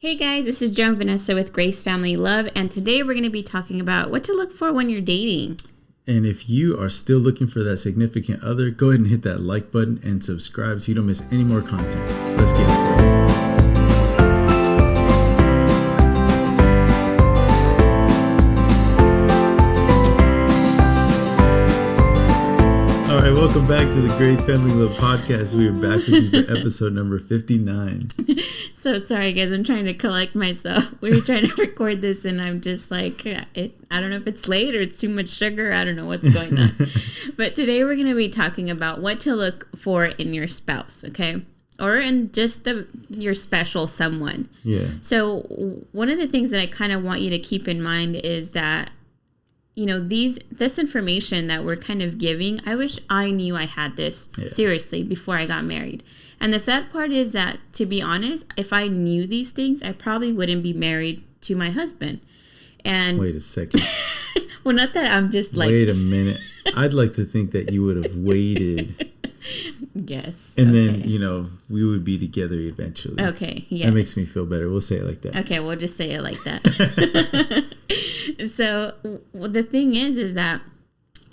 Hey guys, this is Joan Vanessa with Grace Family Love, and today we're going to be talking about what to look for when you're dating. And if you are still looking for that significant other, go ahead and hit that like button and subscribe so you don't miss any more content. Let's get into it. All right, welcome back to the Grace Family Love podcast. We are back with you for episode number 59. So sorry guys, I'm trying to collect myself. We were trying to record this and I'm just like, I don't know if it's late or it's too much sugar. I don't know what's going on. But today we're going to be talking about what to look for in your spouse, okay? Or in just your special someone. Yeah. So one of the things that I kind of want you to keep in mind is that, you know, this information that we're kind of giving, I wish I knew I had this seriously before I got married. And the sad part is that, to be honest, if I knew these things, I probably wouldn't be married to my husband. And wait a second. Well, not that I'm just like... Wait a minute. I'd like to think that you would have waited. Yes. And then, you know, we would be together eventually. Okay, yes. That makes me feel better. We'll say it like that. Okay, we'll just say it like that. So the thing is that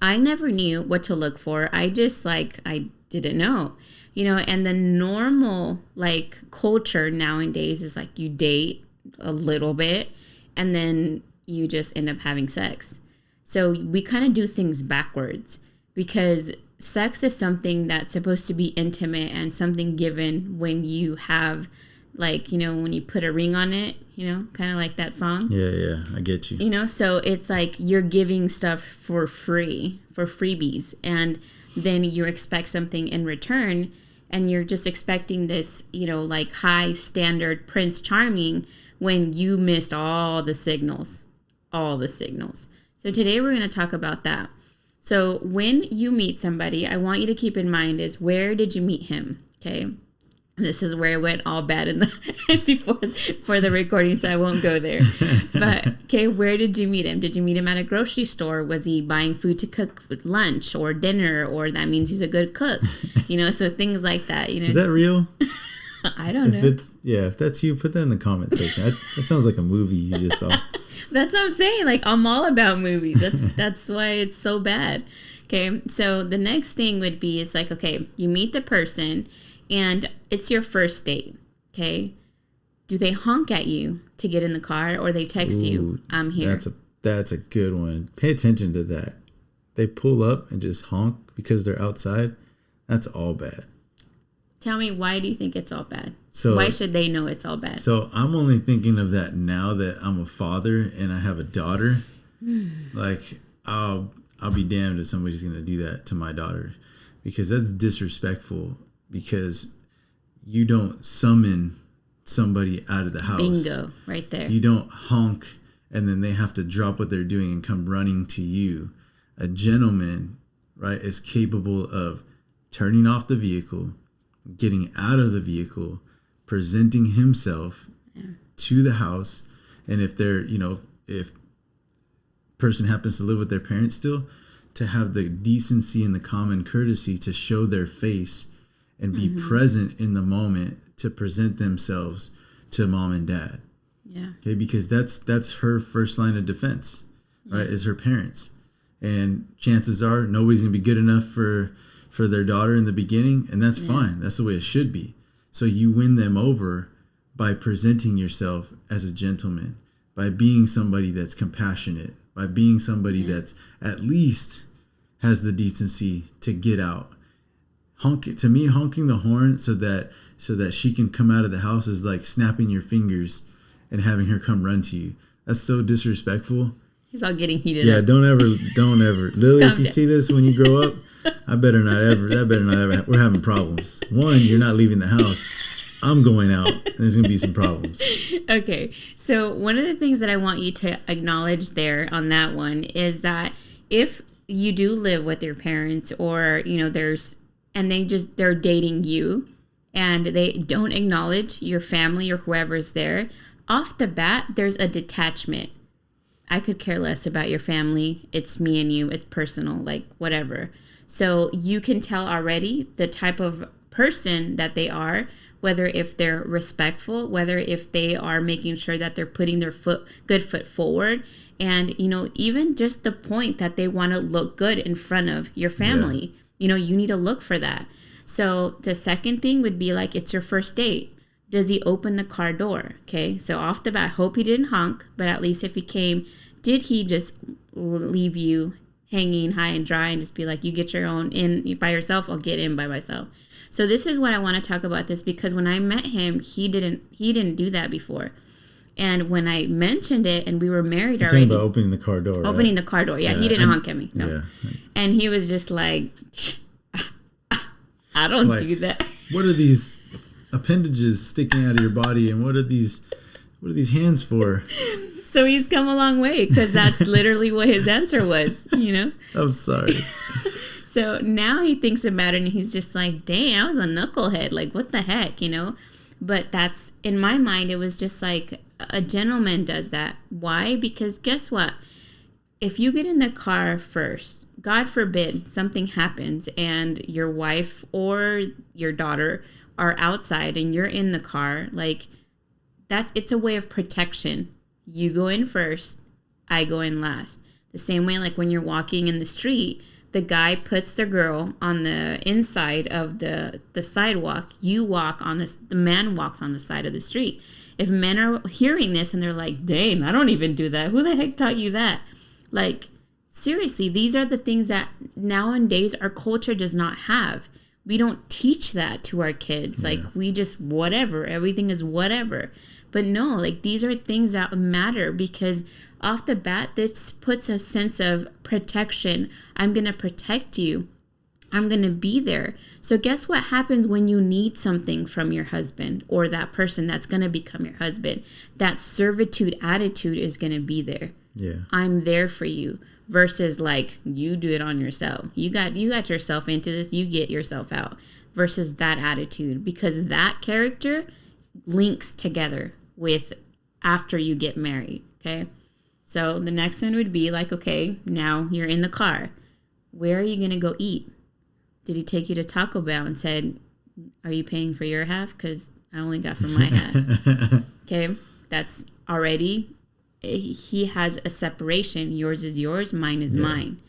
I never knew what to look for. I didn't know. You know, and the normal, like, culture nowadays is, like, you date a little bit, and then you just end up having sex. So we kind of do things backwards, because sex is something that's supposed to be intimate and something given when you have, like, you know, when you put a ring on it, you know, kind of like that song. Yeah, I get you. You know, so it's like you're giving stuff for free, for freebies, and then you expect something in return. And you're just expecting this, you know, like high standard Prince Charming when you missed all the signals. So today we're going to talk about that. So when you meet somebody, I want you to keep in mind is, where did you meet him? Okay. This is where it went all bad in the for the recording, so I won't go there. But okay, where did you meet him? Did you meet him at a grocery store? Was he buying food to cook lunch or dinner? Or that means he's a good cook, you know? So things like that, you know. Is that real? I don't know. If that's you, put that in the comment section. That sounds like a movie you just saw. That's what I'm saying. Like, I'm all about movies. That's why it's so bad. Okay, so the next thing would be is like, okay, you meet the person. And it's your first date, okay? Do they honk at you to get in the car, or they text you, "I'm here"? That's a good one. Pay attention to that. They pull up and just honk because they're outside. That's all bad. Tell me, why do you think it's all bad? So why should they know it's all bad? So I'm only thinking of that now that I'm a father and I have a daughter. Like, I'll be damned if somebody's gonna do that to my daughter, because that's disrespectful. Because you don't summon somebody out of the house. Bingo, right there. You don't honk and then they have to drop what they're doing and come running to you. A gentleman, right, is capable of turning off the vehicle, getting out of the vehicle, presenting himself to the house. And if they're, you know, if person happens to live with their parents still, to have the decency and the common courtesy to show their face and be present in the moment to present themselves to mom and dad. Yeah. Okay, because that's her first line of defense, right? Is her parents. And chances are nobody's gonna be good enough for their daughter in the beginning, and that's fine. That's the way it should be. So you win them over by presenting yourself as a gentleman, by being somebody that's compassionate, by being somebody that's at least has the decency to get out. To me, honking the horn so that she can come out of the house is like snapping your fingers and having her come run to you. That's so disrespectful. He's all getting heated up. Yeah, don't ever. Lily, if you see this when you grow up, that better not ever. We're having problems. One, you're not leaving the house. I'm going out, and there's going to be some problems. Okay. So one of the things that I want you to acknowledge there on that one is that if you do live with your parents, or, you know, they're dating you and they don't acknowledge your family or whoever's there, off the bat, there's a detachment. I could care less about your family. It's me and you. It's personal, like whatever. So you can tell already the type of person that they are whether if they're respectful, whether if they are making sure that they're putting their good foot forward. And, even just the point that they want to look good in front of your family, you need to look for that. So the second thing would be like, it's your first date. Does he open the car door? Okay. So off the bat, I hope he didn't honk, but at least if he came, did he just leave you hanging high and dry and just be like, you get your own in by yourself, I'll get in by myself. So this is what I want to talk about this, because when I met him, he didn't do that before. And when I mentioned it and we were married already. Talking about opening the car door. Opening the car door. Yeah, he didn't honk at me. No. Yeah. And he was just like, I don't do that. What are these appendages sticking out of your body, and what are these hands for? So he's come a long way, because that's literally what his answer was, I'm sorry. So now he thinks about it and he's just like, dang, I was a knucklehead. Like, what the heck, But that's, in my mind, it was just like, a gentleman does that. Why? Because guess what? If you get in the car first, God forbid something happens and your wife or your daughter are outside and you're in the car, like, it's a way of protection. You go in first, I go in last. The same way, like when you're walking in the street, the guy puts the girl on the inside of the sidewalk. You walk on this, the man walks on the side of the street. If men are hearing this and they're like, dang, I don't even do that. Who the heck taught you that? Like, seriously, these are the things that nowadays our culture does not have. We don't teach that to our kids. Like, we just whatever. Everything is whatever. But no, like, these are things that matter, because off the bat, this puts a sense of protection. I'm going to protect you. I'm going to be there. So guess what happens when you need something from your husband or that person that's going to become your husband? That servitude attitude is going to be there. Yeah. I'm there for you, versus like, you do it on yourself. You got yourself into this, you get yourself out, versus that attitude, because that character links together with after you get married. Okay. So the next one would be like, okay, now you're in the car. Where are you going to go eat? Did he take you to Taco Bell and said, are you paying for your half? Because I only got for my half. Okay. That's already, he has a separation. Yours is yours. Mine is mine.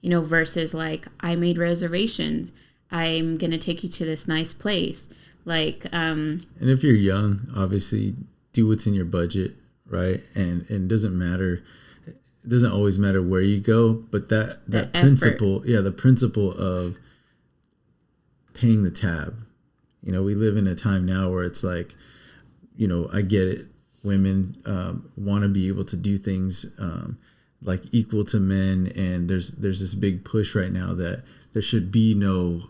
Versus like, I made reservations. I'm going to take you to this nice place. Like, and if you're young, obviously do what's in your budget, right? And it doesn't matter. It doesn't always matter where you go, but that principle, the principle of paying the tab. We live in a time now where it's like, I get it. Women want to be able to do things like equal to men, and there's this big push right now that there should be no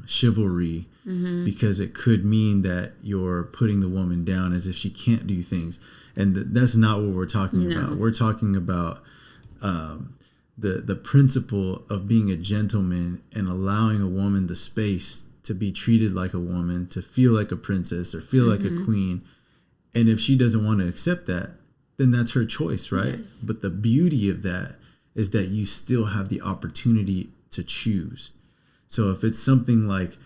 chivalry, because it could mean that you're putting the woman down as if she can't do things, and that's not what we're talking about. We're talking about the principle of being a gentleman and allowing a woman the space to be treated like a woman, to feel like a princess or feel like a queen. And if she doesn't want to accept that, then that's her choice, right? Yes. But the beauty of that is that you still have the opportunity to choose. So if it's something like,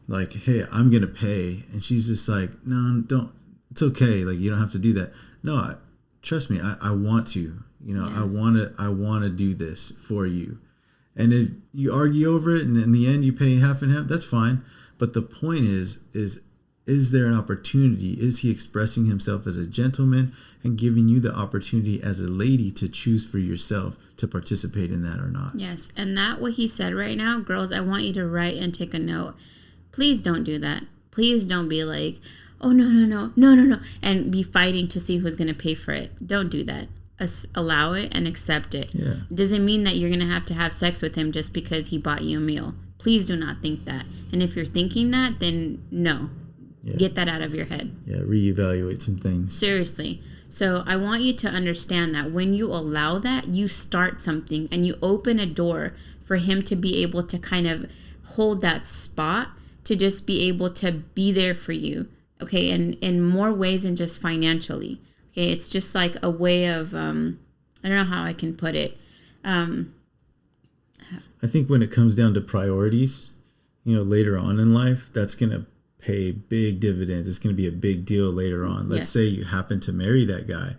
hey, I'm going to pay, and she's just like, no, don't, it's okay. Like, you don't have to do that. No, trust me, I want to, I want to do this for you. And if you argue over it and in the end you pay half and half, that's fine. But the point is there an opportunity? Is he expressing himself as a gentleman and giving you the opportunity as a lady to choose for yourself to participate in that or not? Yes. And that what he said right now, girls, I want you to write and take a note. Please don't do that. Please don't be like, oh, no, and be fighting to see who's going to pay for it. Don't do that. Allow it and accept it. Yeah. It doesn't mean that you're going to have sex with him just because he bought you a meal. Please do not think that. And if you're thinking that, then no. Yeah. Get that out of your head. Yeah, reevaluate some things. Seriously. So I want you to understand that when you allow that, you start something and you open a door for him to be able to kind of hold that spot, to just be able to be there for you. Okay, and in more ways than just financially. Okay, it's just like a way of, I don't know how I can put it. I think when it comes down to priorities, later on in life, that's going to pay big dividends. It's going to be a big deal later on. Let's Yes. say you happen to marry that guy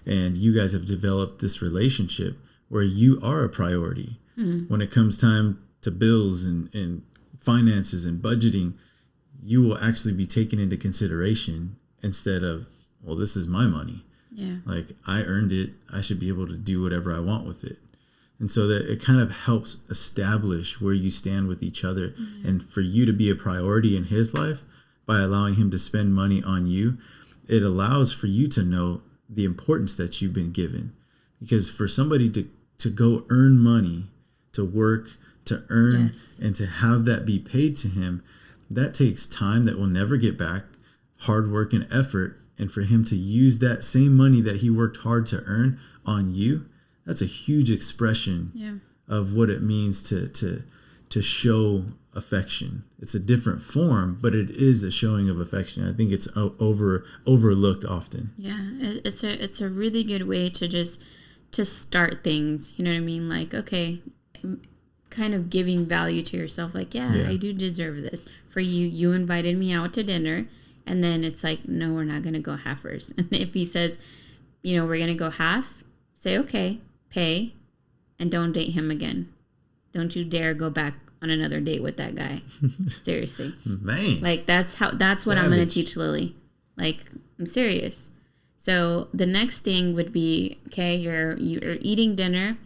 and you guys have developed this relationship where you are a priority. When it comes time to bills and finances and budgeting, you will actually be taken into consideration instead of, well, this is my money. Yeah. Like, I earned it. I should be able to do whatever I want with it. And so that it kind of helps establish where you stand with each other. And for you to be a priority in his life by allowing him to spend money on you, it allows for you to know the importance that you've been given. Because for somebody to go earn money, to work, to earn, Yes. and to have that be paid to him, that takes time that will never get back, hard work and effort. And for him to use that same money that he worked hard to earn on you, that's a huge expression Yeah. of what it means to show affection. It's a different form, but it is a showing of affection. I think it's overlooked often. Yeah. It's a really good way to start things. You know what I mean? Like, okay, kind of giving value to yourself. Like, yeah, I do deserve this. For you, you invited me out to dinner. And then it's like, no, we're not going to go halfers. And if he says, you know, we're going to go half, say, okay, pay, and don't date him again. Don't you dare go back on another date with that guy. Seriously. Man. Like, that's what I'm going to teach Lily. Like, I'm serious. So the next thing would be, okay, you're eating dinner.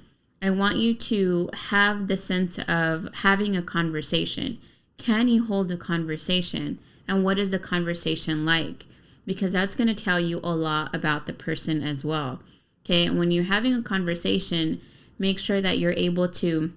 I want you to have the sense of having a conversation. Can you hold a conversation? And what is the conversation like? Because that's going to tell you a lot about the person as well. Okay, and when you're having a conversation, make sure that you're able to,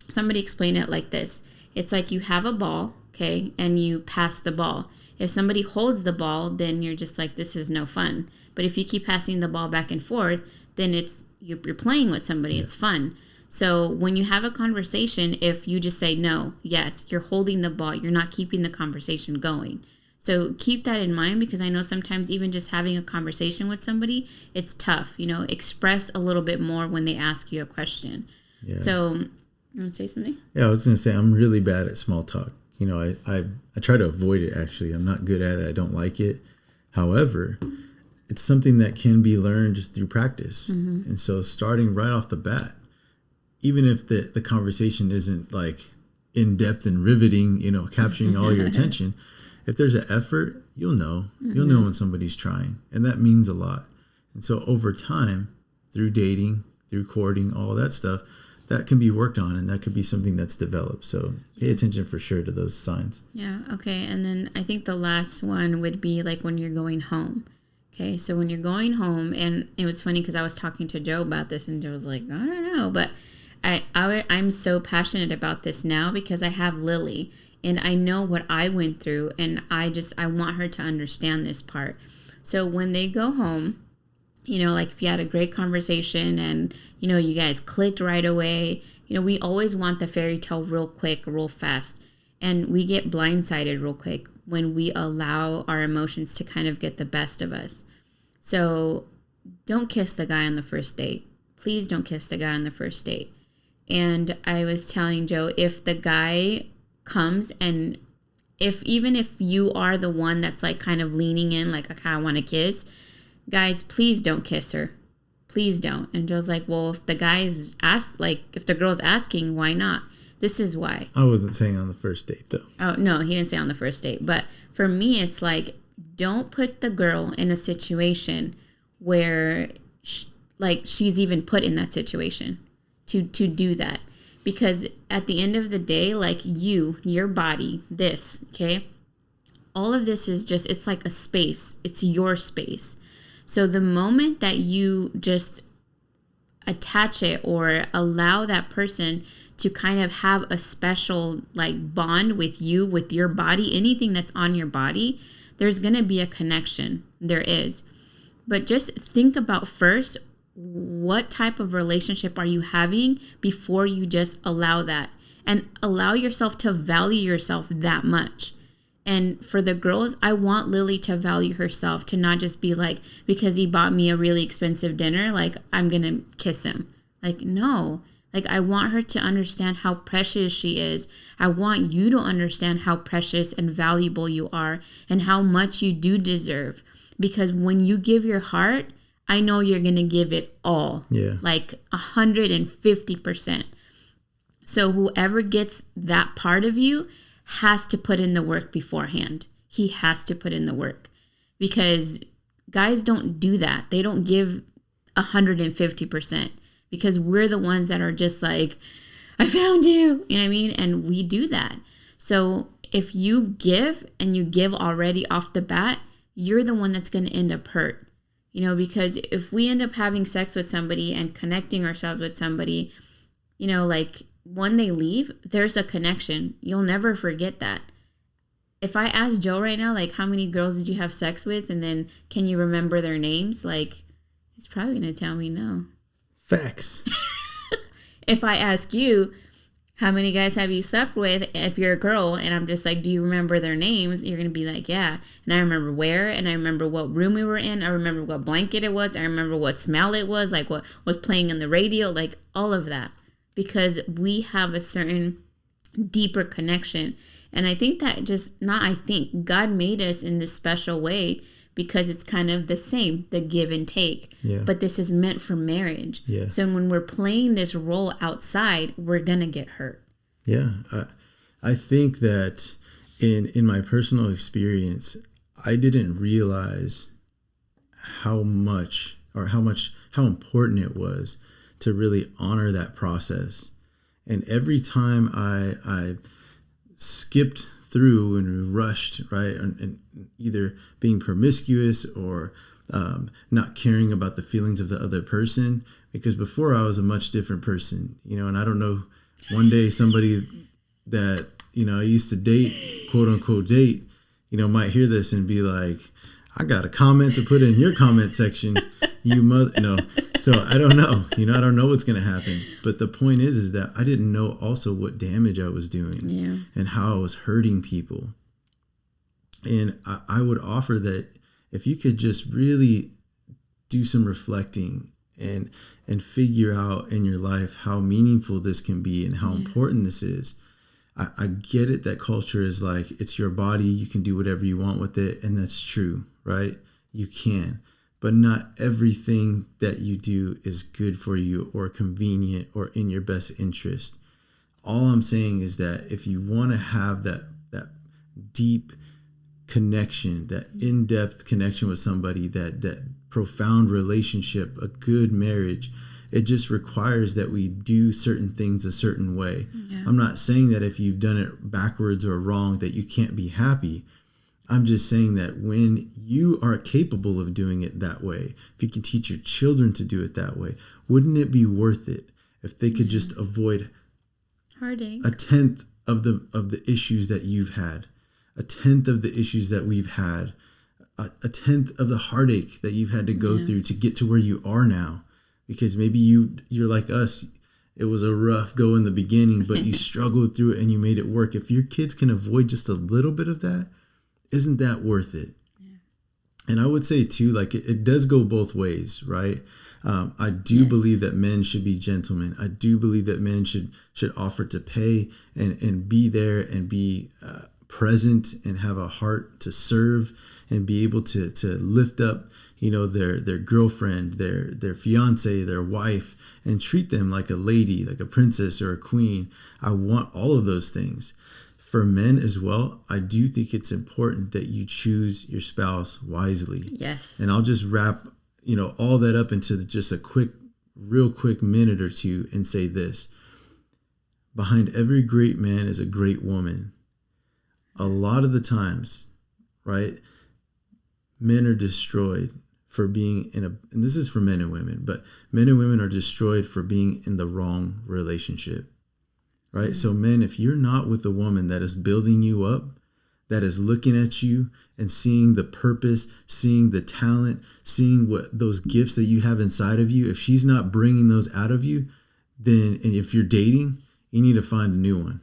somebody explain it like this. It's like you have a ball, okay, and you pass the ball. If somebody holds the ball, then you're just like, this is no fun. But if you keep passing the ball back and forth, then you're playing with somebody. It's fun. So when you have a conversation, if you just say no, yes, you're holding the ball, you're not keeping the conversation going. So keep that in mind, because I know sometimes even just having a conversation with somebody, it's tough. You know, express a little bit more when they ask you a question. Yeah. So, you want to say something? Yeah, I was going to say, I'm really bad at small talk. You know, I try to avoid it, actually. I'm not good at it. I don't like it. However, it's something that can be learned through practice. And so starting right off the bat, even if the conversation isn't like in depth and riveting, you know, capturing all your attention, if there's an effort, you'll know when somebody's trying, and that means a lot. And so over time, through dating, through courting, all that stuff, that can be worked on, and that could be something that's developed. So pay attention for sure to those signs. Yeah. Okay. And then I think the last one would be like when you're going home. Okay. So when you're going home, and it was funny because I was talking to Joe about this, and Joe was like, I don't know, but I'm so passionate about this now because I have Lily and I know what I went through, and I want her to understand this part. So when they go home, you know, like if you had a great conversation and, you know, you guys clicked right away, you know, we always want the fairy tale real quick, real fast. And we get blindsided real quick when we allow our emotions to kind of get the best of us. So don't kiss the guy on the first date. Please don't kiss the guy on the first date. And I was telling Joe, if the guy comes and even if you are the one that's like kind of leaning in, like, okay, I want to kiss, guys, please don't kiss her. Please don't. And Joe's like, well, if the guy's if the girl's asking, why not? This is why. I wasn't saying on the first date, though. Oh, no, he didn't say on the first date. But for me, it's like, don't put the girl in a situation where she's even put in that situation to do that. Because at the end of the day, like your body, this, okay, all of this is just, it's like a space. It's your space. So the moment that you just attach it or allow that person to kind of have a special like bond with you, with your body, anything that's on your body, there's going to be a connection. There is. But just think about first, what type of relationship are you having before you just allow that, and allow yourself to value yourself that much. And for the girls, I want Lily to value herself, to not just be like, because he bought me a really expensive dinner, like I'm going to kiss him. Like, no, Like, I want her to understand how precious she is. I want you to understand how precious and valuable you are and how much you do deserve. Because when you give your heart, I know you're going to give it all. Yeah. Like 150%. So whoever gets that part of you has to put in the work beforehand. He has to put in the work, because guys don't do that. They don't give 150%, because we're the ones that are just like, I found you. You know what I mean? And we do that. So if you give and you give already off the bat, you're the one that's going to end up hurt. You know, because if we end up having sex with somebody and connecting ourselves with somebody, you know, like when they leave, there's a connection. You'll never forget that. If I ask Joe right now, like, how many girls did you have sex with? And then can you remember their names? Like, he's probably going to tell me no. Facts. If I ask you, how many guys have you slept with? If you're a girl and I'm just like, do you remember their names? You're going to be like, yeah. And I remember where, and I remember what room we were in. I remember what blanket it was. I remember what smell it was, like what was playing on the radio, like all of that. Because we have a certain deeper connection. And I think that God made us in this special way, because it's kind of the same, the give and take. Yeah. But this is meant for marriage. Yeah. So when we're playing this role outside, we're going to get hurt. Yeah. I think that in my personal experience, I didn't realize how important it was to really honor that process. And every time I skipped through and rushed, right, and either being promiscuous or not caring about the feelings of the other person, because before I was a much different person, you know, and I don't know, one day somebody that, you know, I used to date, quote unquote date, you know, might hear this and be like, I got a comment to put in your comment section, you mother, no. So I don't know, you know, I don't know what's going to happen. But the point is that I didn't know also what damage I was doing and how I was hurting people. And I would offer that if you could just really do some reflecting and figure out in your life how meaningful this can be and how important this is. I get it that culture is like, it's your body, you can do whatever you want with it, and that's true, right? You can. But not everything that you do is good for you or convenient or in your best interest. All I'm saying is that if you want to have that deep connection, that in-depth connection with somebody, that profound relationship, a good marriage, it just requires that we do certain things a certain way. Yeah. I'm not saying that if you've done it backwards or wrong that you can't be happy. I'm just saying that when you are capable of doing it that way, if you can teach your children to do it that way, wouldn't it be worth it if they could just avoid heartache, a tenth of the issues that you've had, a tenth of the issues that we've had, a tenth of the heartache that you've had to go through to get to where you are now? Because maybe you're like us. It was a rough go in the beginning, but you struggled through it and you made it work. If your kids can avoid just a little bit of that, isn't that worth it? Yeah. And I would say too, like it does go both ways, right? I do believe that men should be gentlemen. I do believe that men should offer to pay and be there and be present and have a heart to serve and be able to lift up, you know, their girlfriend, their fiance, their wife, and treat them like a lady, like a princess or a queen. I want all of those things. For men as well, I do think it's important that you choose your spouse wisely. Yes. And I'll just wrap, you know, all that up into just a real quick minute or two and say this. Behind every great man is a great woman. A lot of the times, right, men are destroyed for being and this is for men and women, but men and women are destroyed for being in the wrong relationship. Right? Mm-hmm. So men, if you're not with a woman that is building you up, that is looking at you and seeing the purpose, seeing the talent, seeing what those gifts that you have inside of you, if she's not bringing those out of you, then, and if you're dating, you need to find a new one,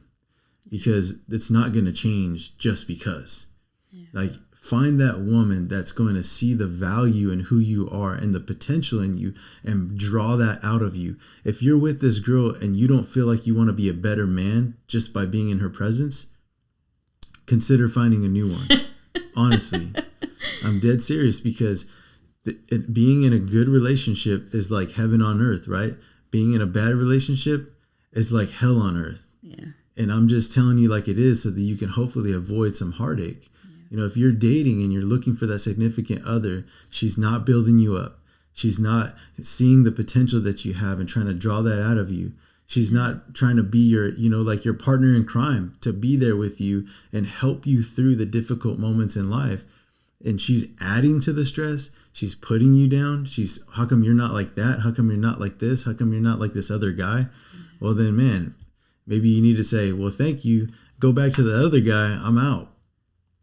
because it's not going to change just because. Yeah. Like, Find that woman that's going to see the value in who you are and the potential in you and draw that out of you. If you're with this girl and you don't feel like you want to be a better man just by being in her presence, consider finding a new one. Honestly, I'm dead serious, because being in a good relationship is like heaven on earth, right? Being in a bad relationship is like hell on earth. Yeah. And I'm just telling you like it is so that you can hopefully avoid some heartache. You know, if you're dating and you're looking for that significant other, she's not building you up. She's not seeing the potential that you have and trying to draw that out of you. She's not trying to be your, you know, like your partner in crime, to be there with you and help you through the difficult moments in life. And she's adding to the stress. She's putting you down. How come you're not like that? How come you're not like this? How come you're not like this other guy? Well, then, man, maybe you need to say, well, thank you. Go back to the other guy. I'm out.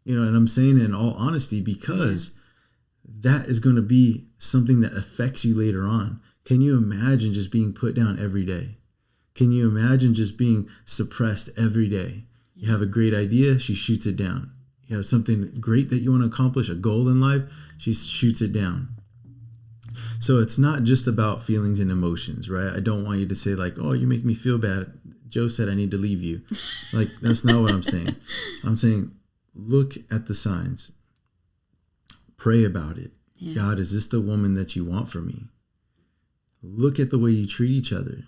You know, and I'm saying it in all honesty, because that is going to be something that affects you later on. Can you imagine just being put down every day? Can you imagine just being suppressed every day? You have a great idea, she shoots it down. You have something great that you want to accomplish, a goal in life, she shoots it down. So it's not just about feelings and emotions, right? I don't want you to say like, oh, you make me feel bad. Joe said I need to leave you. Like, that's not what I'm saying. I'm saying, look at the signs. Pray about it. Yeah. God, is this the woman that you want for me? Look at the way you treat each other,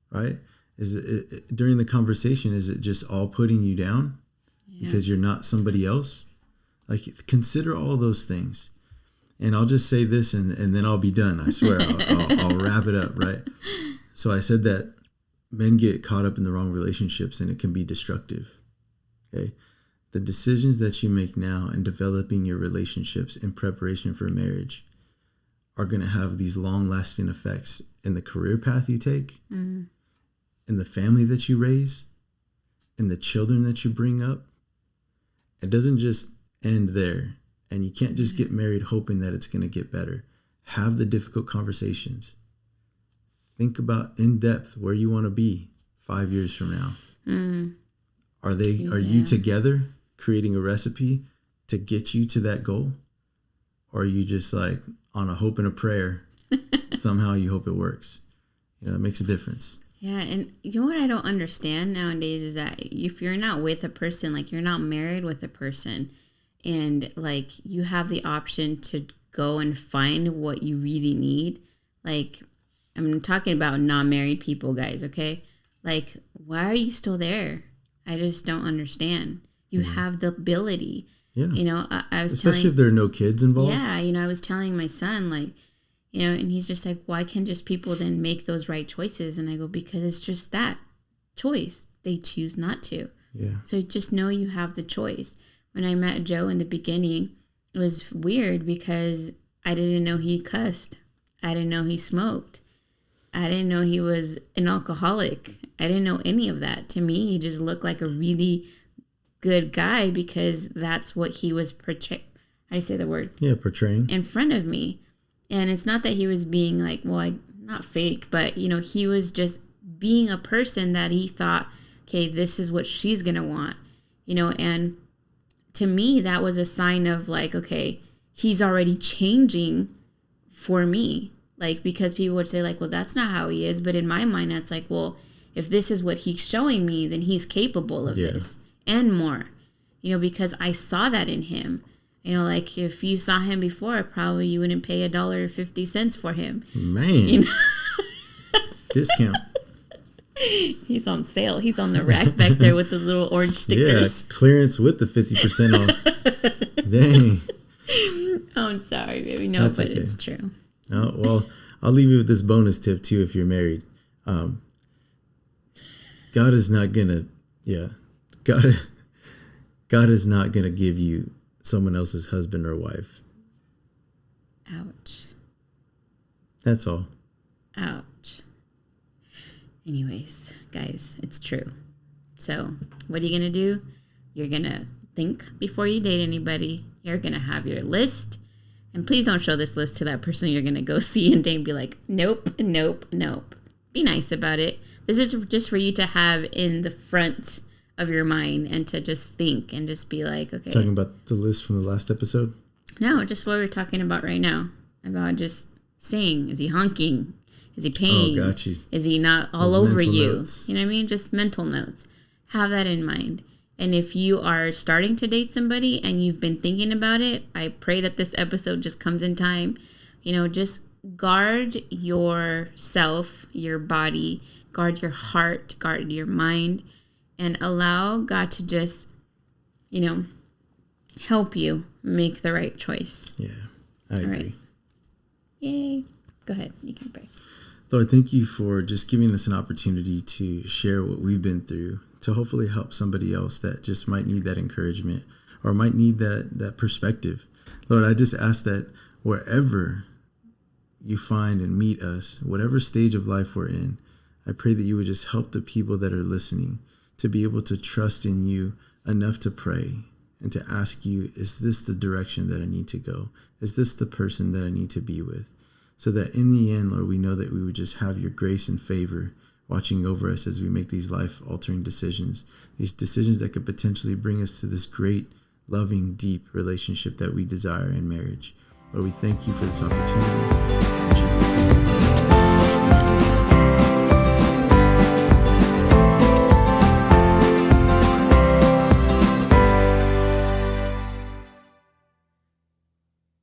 right? Is it during the conversation, is it just all putting you down because you're not somebody else? Like, consider all those things. And I'll just say this and then I'll be done. I swear, I'll wrap it up, right? So I said that men get caught up in the wrong relationships and it can be destructive, okay? The decisions that you make now in developing your relationships in preparation for marriage are going to have these long-lasting effects in the career path you take, in the family that you raise, in the children that you bring up. It doesn't just end there. And you can't just get married hoping that it's going to get better. Have the difficult conversations. Think about in depth where you want to be 5 years from now. Are you together creating a recipe to get you to that goal? Or are you just like on a hope and a prayer? Somehow you hope it works. You know, it makes a difference. Yeah, and you know what I don't understand nowadays is that if you're not with a person, like you're not married with a person, and like you have the option to go and find what you really need. Like, I'm talking about non-married people, guys, okay? Like, why are you still there? I just don't understand. You have the ability. Yeah. You know, I was especially if there are no kids involved. Yeah, you know, I was telling my son, like, you know, and he's just like, why can't just people then make those right choices? And I go, because it's just that choice. They choose not to. Yeah. So just know you have the choice. When I met Joe in the beginning, it was weird because I didn't know he cussed. I didn't know he smoked. I didn't know he was an alcoholic. I didn't know any of that. To me, he just looked like a really good guy because that's what he was portraying. How do you say the word? Yeah, portraying. In front of me. And it's not that he was being like, well, not fake, but, you know, he was just being a person that he thought, okay, this is what she's going to want, you know, and to me, that was a sign of like, okay, he's already changing for me. Like, because people would say like, well, that's not how he is. But in my mind, that's like, well, if this is what he's showing me, then he's capable of this and more, you know, because I saw that in him. You know, like if you saw him before, probably you wouldn't pay $1.50 for him. Man, you know? Discount. He's on sale. He's on the rack back there with those little orange stickers. Yeah, clearance with the 50% off. Dang. Oh, I'm sorry, baby. No, that's but okay. It's true. Oh, well, I'll leave you with this bonus tip too if you're married. God is not gonna, God is not gonna give you someone else's husband or wife. Ouch. That's all. Ouch. Anyways, guys, it's true. So what are you going to do? You're going to think before you date anybody. You're going to have your list. And please don't show this list to that person you're going to go see and date and be like, nope, nope, nope. Be nice about it. This is just for you to have in the front of your mind and to just think and just be like, okay. Talking about the list from the last episode? No, just what we're talking about right now. About just saying, is he honking? Is he paying? Oh, got you. Is he not all Those over you? notes. You know what I mean? Just mental notes. Have that in mind. And if you are starting to date somebody and you've been thinking about it, I pray that this episode just comes in time. You know, just guard yourself, your body, guard your heart, guard your mind, and allow God to just, you know, help you make the right choice. Yeah, I agree. Right. Yay. Go ahead. You can pray. Lord, thank you for just giving us an opportunity to share what we've been through, to hopefully help somebody else that just might need that encouragement or might need that perspective. Lord, I just ask that wherever you find and meet us, whatever stage of life we're in, I pray that you would just help the people that are listening to be able to trust in you enough to pray and to ask you, is this the direction that I need to go? Is this the person that I need to be with? So that in the end, Lord, we know that we would just have your grace and favor watching over us as we make these life-altering decisions, these decisions that could potentially bring us to this great, loving, deep relationship that we desire in marriage. Lord, we thank you for this opportunity.